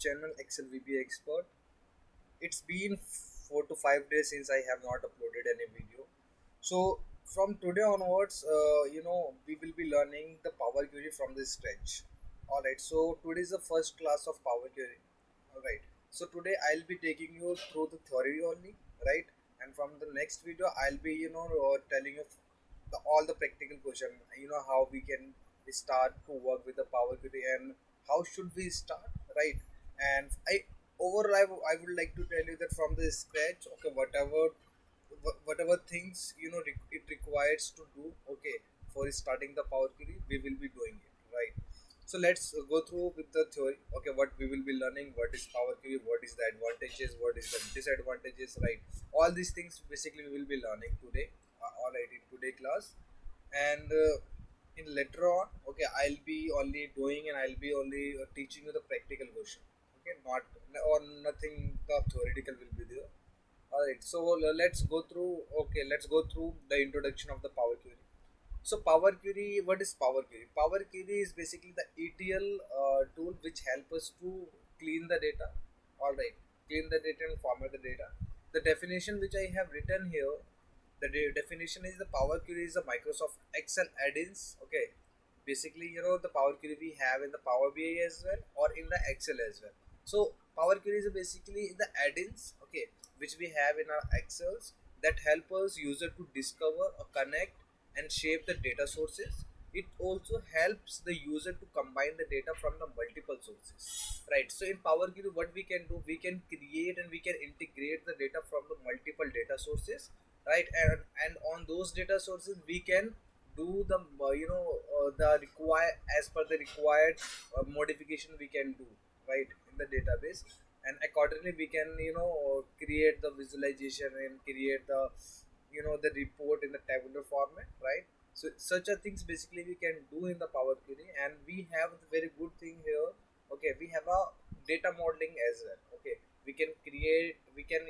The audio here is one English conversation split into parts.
channel Excel VB Expert. It's been 4 to 5 days since I have not uploaded any video. So from today onwards, we will be learning the Power Query from the scratch. Alright, so today is the first class of Power Query. Alright, so today I'll be taking you through the theory only, right? And from the next video, I'll be, telling you all the practical question, how we can start to work with the Power Query and how should we start, right? And overall I would like to tell you that from the scratch, okay, whatever things it requires to do, okay, for starting the Power Query, we will be doing it, right? So let's go through with the theory. Okay, what we will be learning, what is Power Query, what is the advantages, what is the disadvantages, right? All these things basically we will be learning today, all right, in today class. And in later on, okay, I'll be only doing and I'll be only teaching you the practical version. Okay, not or nothing. The theoretical will be there. All right. So let's go through. Okay, let's go through the introduction of the Power Query. So Power Query, what is Power Query? Power Query is basically the ETL tool which help us to clean the data. All right, clean the data and format the data. The definition which I have written here, the definition is the Power Query is the Microsoft Excel add-ins. Okay, basically the Power Query we have in the Power BI as well or in the Excel as well. So Power Query is basically the add-ins, okay, which we have in our Excels that help us user to discover or connect and shape the data sources. It also helps the user to combine the data from the multiple sources, right? So in Power Query, what we can do, we can create and we can integrate the data from the multiple data sources, right? And on those data sources we can do the the require as per the required modification we can do, right, in the database. And accordingly we can create the visualization and create the the report in the tabular format, right? So such a things basically we can do in the Power Query. And we have the very good thing here, okay, we have a data modeling as well. Okay, we can create, we can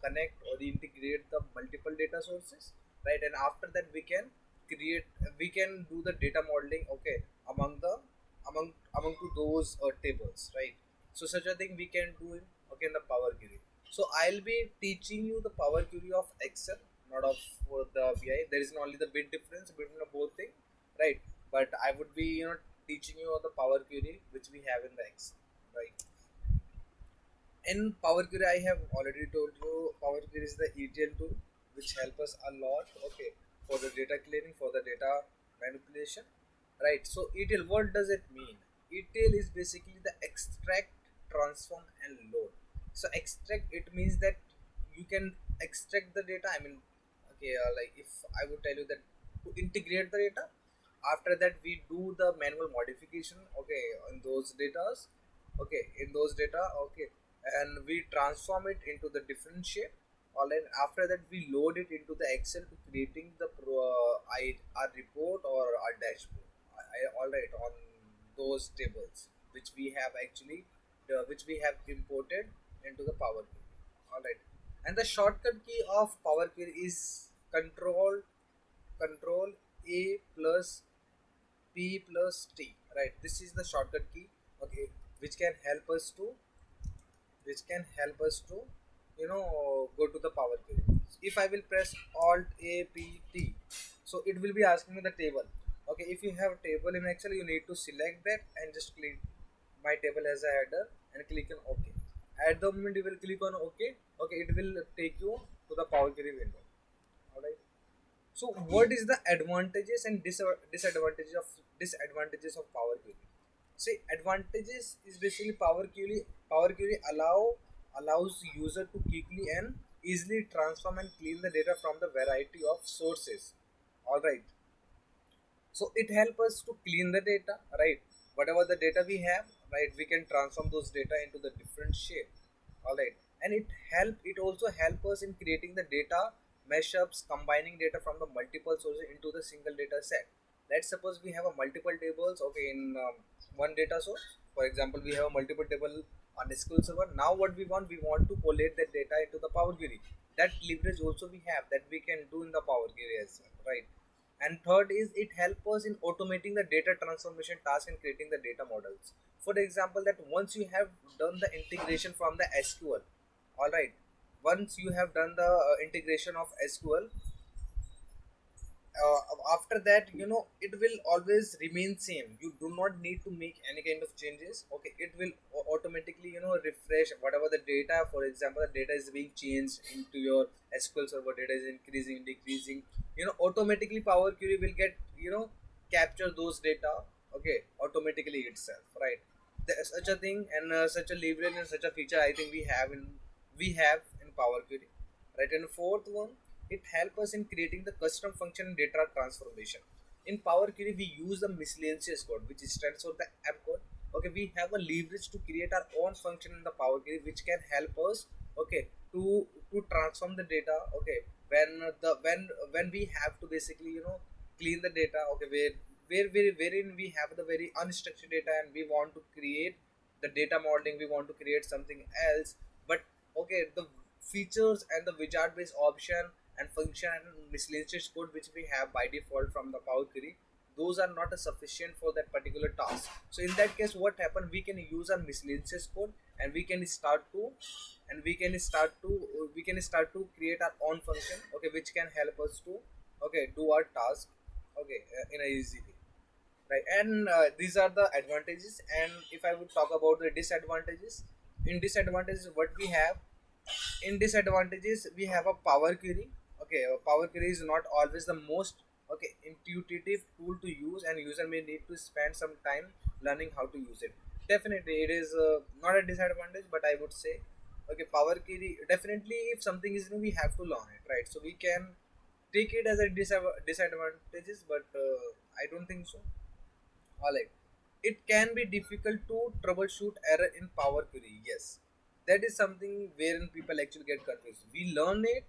connect or integrate the multiple data sources, right? And after that we can create, we can do the data modeling, okay, among the among to those tables, right? So such a thing we can do in, okay, in the Power Query. So I'll be teaching you the Power Query of Excel, not of the BI. There is only the big difference between the both thing, right? But I would be teaching you on the Power Query which we have in the Excel, right? In Power Query, I have already told you, Power Query is the ETL tool which help us a lot, okay, for the data cleaning, for the data manipulation, right? So ETL, what does it mean? ETL is basically the extract, transform, and load. So extract, it means that you can extract the data. I mean, okay, like if I would tell you that to integrate the data, after that we do the manual modification, okay, in those datas, okay, in those data, okay, and we transform it into the different shape. All right, after that we load it into the Excel to creating the our report or our dashboard. All right, on those tables which we have actually which we have imported into the Power Query. All right, and the shortcut key of Power Query is control A plus P plus T, right? This is the shortcut key, okay, which can help us to, go to the Power Query. If I will press Alt A P T, so it will be asking me the table. Okay, if you have a table in Excel, you need to select that and just click my table as a header and click on OK. At the moment you will click on OK, okay, it will take you to the Power Query window. Alright. So what is the advantages and disadvantages of Power Query? See, advantages is basically Power Query allows user to quickly and easily transform and clean the data from the variety of sources. All right. So it helps us to clean the data, right? Whatever the data we have, right, we can transform those data into the different shape. All right, and it also help us in creating the data mashups, combining data from the multiple sources into the single data set. Let's suppose we have a multiple tables, okay, in one data source. For example, we have a multiple table on the SQL server. Now what we want to collate that data into the Power Query. That leverage also we have, that we can do in the Power Query as well, right? And third is it helps us in automating the data transformation task and creating the data models. For example, that once you have done the integration from the SQL, all right, once you have done the integration of SQL, uh, after that, it will always remain same. You do not need to make any kind of changes. Okay, it will automatically refresh whatever the data. For example, the data is being changed into your SQL server, data is increasing, decreasing, automatically Power Query will get capture those data, okay, automatically itself, right? There's such a thing, and such a leverage and such a feature I think we have in Power Query, right? And fourth one, it helps us in creating the custom function and data transformation. In Power Query, we use the miscellaneous code, which stands for the app code. Okay, we have a leverage to create our own function in the Power Query, which can help us, okay, to transform the data. Okay, when we have to basically clean the data. Okay, wherein we have the very unstructured data and we want to create the data modeling, we want to create something else. But okay, the features and the wizard based option and function and miscellaneous code which we have by default from the Power Query, those are not sufficient for that particular task. So in that case, what happen, we can use our miscellaneous code, and we can start to create our own function, okay, which can help us to, okay, do our task, okay, in a easy way, right? And these are the advantages. And if I would talk about the disadvantages, in disadvantages what we have, in disadvantages we have a Power Query. Okay, a Power Query is not always the most, okay, intuitive tool to use, and user may need to spend some time learning how to use it. Definitely it is not a disadvantage, but I would say, okay, Power Query definitely, if something is new, we have to learn it, right? So we can take it as a disadvantages, but I don't think so. All right. It can be difficult to troubleshoot error in Power Query. Yes, that is something wherein people actually get confused. We learn it,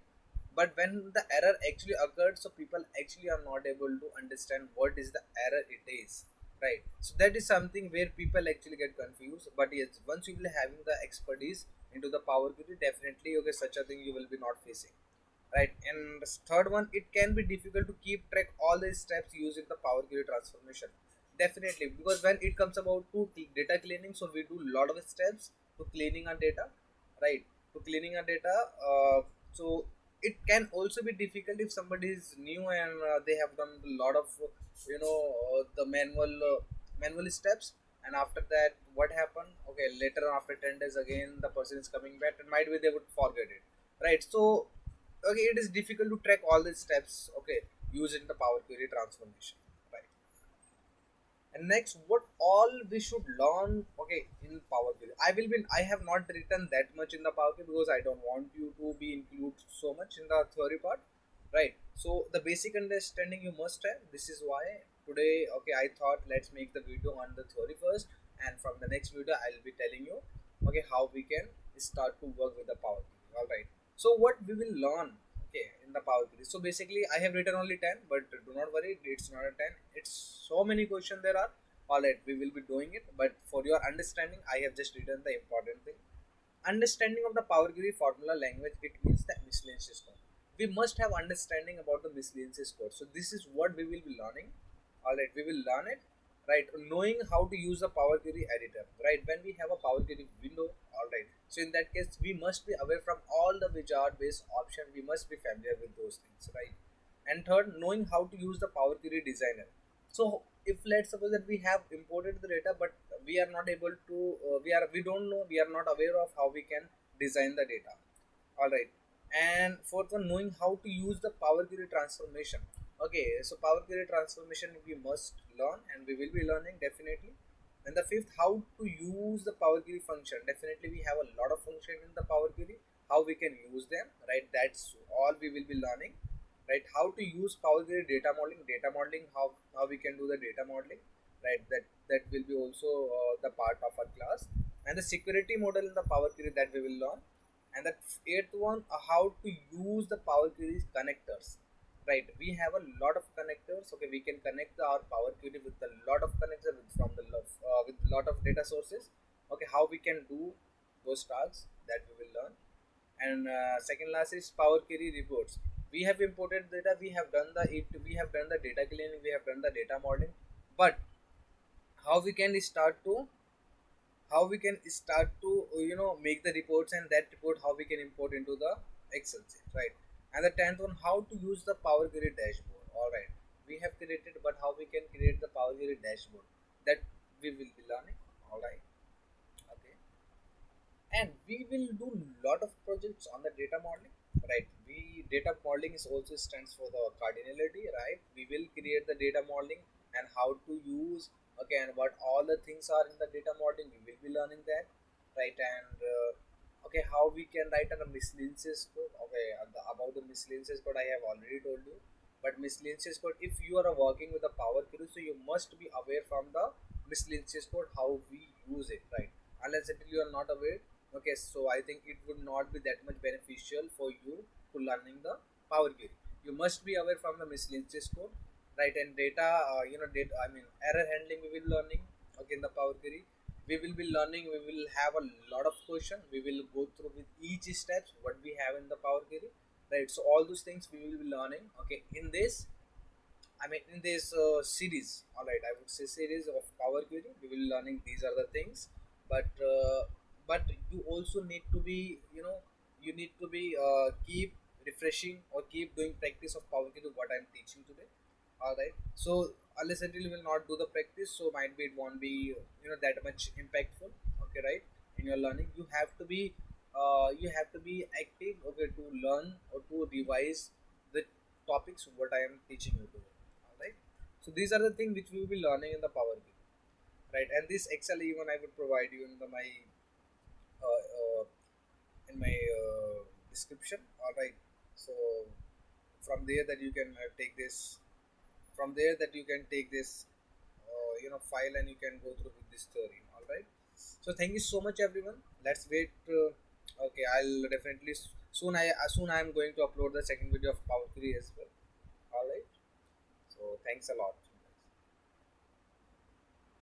but when the error actually occurred, so people actually are not able to understand what is the error it is. Right. So that is something where people actually get confused. But yes, once you will having the expertise into the Power Query, definitely, okay, such a thing you will be not facing, right? And the third one, it can be difficult to keep track all the steps used in the Power Query transformation. Definitely, because when it comes about to data cleaning, so we do a lot of steps to cleaning our data, right? To cleaning our data. So it can also be difficult if somebody is new and they have done a lot of the manual steps. And after that, what happened, okay, later on after 10 days again the person is coming back, and might be they would forget it, right? So okay, it is difficult to track all these steps, okay, used in the Power Query transformation, right? And next, what all we should learn, okay, in Power Query. I have not written that much in the Power Query because I don't want you to be include so much in the theory part, right? So the basic understanding you must have. This is why today, okay, I thought let's make the video on the theory first, and from the next video I'll be telling you, okay, how we can start to work with the Power Query. All right. So what we will learn, okay, in the Power Query. So basically I have written only 10, but do not worry, it's not a 10, it's so many questions there are. All right, we will be doing it, but for your understanding I have just written the important thing. Understanding of the Power Query formula language, it means the miscellaneous code. We must have understanding about the miscellaneous code, so this is what we will be learning. All right, we will learn it, right? Knowing how to use a Power Query editor, right? When we have a Power Query window, all right, so in that case we must be aware from all the wizard based option, we must be familiar with those things, right? And third, knowing how to use the Power Query designer. So if let's suppose that we have imported the data, but we are not able to we don't know, we are not aware of how we can design the data. All right. And fourth one, knowing how to use the Power Query transformation. Okay, so Power Query transformation we must learn, and we will be learning definitely. And the fifth, how to use the Power Query function. Definitely we have a lot of function in the Power Query, how we can use them, right? That's all we will be learning, right? How to use Power Query data modeling, how we can do the data modeling, right? That will be also the part of our class. And the security model in the Power Query, that we will learn. And the eighth one, how to use the Power Query connectors, right? We have a lot of connectors, okay, we can connect our Power Query with a lot of connectors with lot of data sources, okay, how we can do those tasks, that we will learn. And second last is Power Query reports. we have imported data, we have done the data cleaning, we have done the data modeling, but how we can start to make the reports, and that report how we can import into the excel sheet, right? And the 10th one, how to use the power query dashboard. All right, we have created, but how we can create the power query dashboard, that we will be learning. All right. Okay. And we will do lot of projects on the data modeling, right? We Data modeling is also stands for the cardinality, right? We will create the data modeling and how to use, okay, and what all the things are in the data modeling, we will be learning that, right? And okay, how we can write a miscellaneous code. Okay, and about the miscellaneous code I have already told you. But miscellaneous code, if you are working with the power query, so you must be aware from the miscellaneous code how we use it, right? Unless until you are not aware, okay, so I think it would not be that much beneficial for you to learning the power query. You must be aware from the miscellaneous code, right? And data, data, I mean error handling we will learning, okay, in the power query. We will be learning, we will have a lot of question, we will go through with each steps what we have in the power query, right? So all those things we will be learning, okay, in this, I mean, in this series, all right, I would say series of power query, we will learning these are the things, but you also need to be, you need to be keep refreshing or keep doing practice of power query what I'm teaching today. All right. So unless until you will not do the practice, so might be it won't be that much impactful. Okay, right? In your learning, you have to be active. Okay, to learn or to revise the topics what I am teaching you today. All right. So these are the things which we will be learning in the Power BI, right? And this Excel even I will provide you in uh, uh, my description. All right. So from there that you can take this from there that you can take this file, and you can go through with this theory. All right. So thank you so much everyone. Let's wait. Okay, I'll definitely soon I am going to upload the second video of power query as well. All right. So thanks a lot.